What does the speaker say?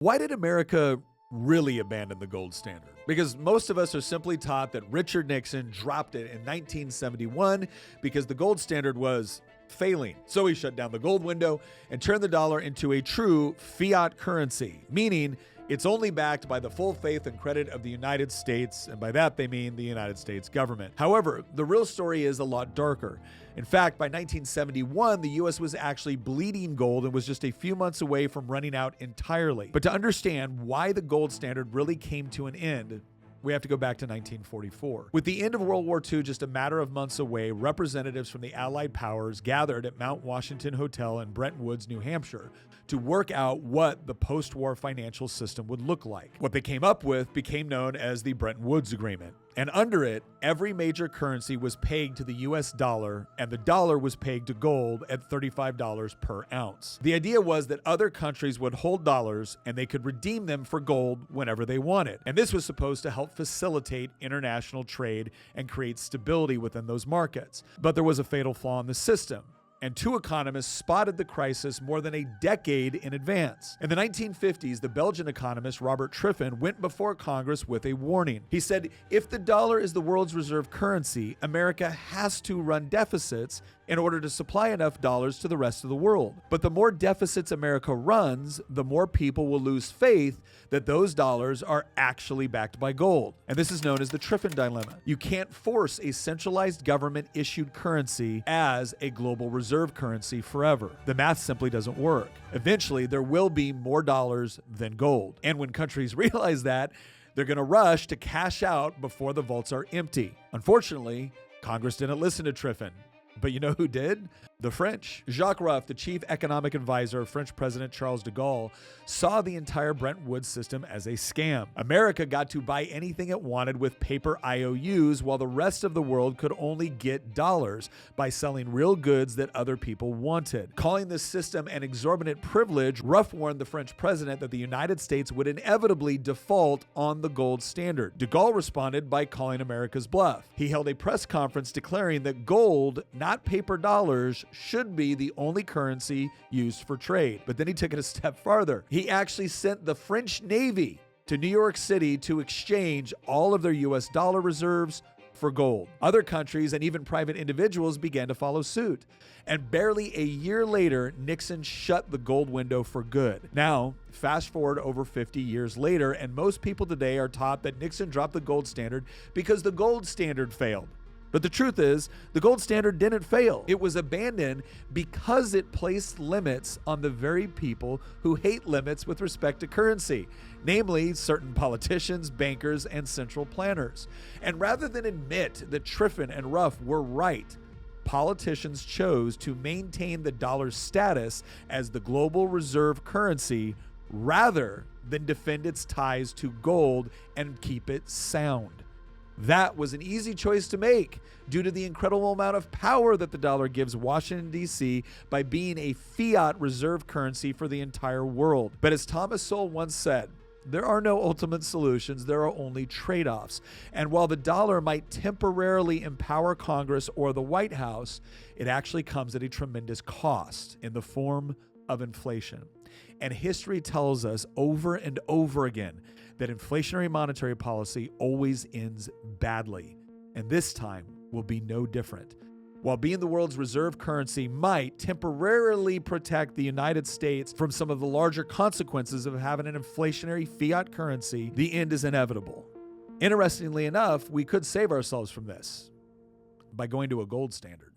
Why did America really abandon the gold standard? Because most of us are simply taught that Richard Nixon dropped it in 1971 because the gold standard was failing. So he shut down the gold window and turned the dollar into a true fiat currency, meaning it's only backed by the full faith and credit of the United States, and by that they mean the United States government. However, the real story is a lot darker. In fact, by 1971, the U.S. was actually bleeding gold and was just a few months away from running out entirely. But to understand why the gold standard really came to an end, we have to go back to 1944. With the end of World War II just a matter of months away, representatives from the Allied powers gathered at Mount Washington Hotel in Bretton Woods, New Hampshire, to work out what the post-war financial system would look like. What they came up with became known as the Bretton Woods Agreement. And under it, every major currency was pegged to the US dollar, and the dollar was pegged to gold at $35 per ounce. The idea was that other countries would hold dollars and they could redeem them for gold whenever they wanted. And this was supposed to help facilitate international trade and create stability within those markets. But there was a fatal flaw in the system, and two economists spotted the crisis more than a decade in advance. In the 1950s, the Belgian economist Robert Triffin went before Congress with a warning. He said, if the dollar is the world's reserve currency, America has to run deficits in order to supply enough dollars to the rest of the world. But the more deficits America runs, the more people will lose faith that those dollars are actually backed by gold. And this is known as the Triffin dilemma. You can't force a centralized government-issued currency as a global reserve currency forever. The math simply doesn't work. Eventually, there will be more dollars than gold. And when countries realize that, they're going to rush to cash out before the vaults are empty. Unfortunately, Congress didn't listen to Triffin. But you know who did? The French. Jacques Ruff, the chief economic advisor of French President Charles de Gaulle, saw the entire Bretton Woods system as a scam. America got to buy anything it wanted with paper IOUs, while the rest of the world could only get dollars by selling real goods that other people wanted. Calling this system an exorbitant privilege, Ruff warned the French president that the United States would inevitably default on the gold standard. De Gaulle responded by calling America's bluff. He held a press conference declaring that gold, not paper dollars, should be the only currency used for trade. But then he took it a step farther. He actually sent the French Navy to New York City to exchange all of their US dollar reserves for gold. Other countries and even private individuals began to follow suit. And barely a year later, Nixon shut the gold window for good. Now, fast forward over 50 years later, and most people today are taught that Nixon dropped the gold standard because the gold standard failed. But the truth is, the gold standard didn't fail. It was abandoned because it placed limits on the very people who hate limits with respect to currency, namely certain politicians, bankers, and central planners. And rather than admit that Triffin and Ruff were right, politicians chose to maintain the dollar's status as the global reserve currency rather than defend its ties to gold and keep it sound. That was an easy choice to make due to the incredible amount of power that the dollar gives Washington, D.C. by being a fiat reserve currency for the entire world. But as Thomas Sowell once said, there are no ultimate solutions, there are only trade-offs. And while the dollar might temporarily empower Congress or the White House, it actually comes at a tremendous cost in the form of inflation. And history tells us over and over again that inflationary monetary policy always ends badly. And this time will be no different. While being the world's reserve currency might temporarily protect the United States from some of the larger consequences of having an inflationary fiat currency, the end is inevitable. Interestingly enough, we could save ourselves from this by going to a gold standard.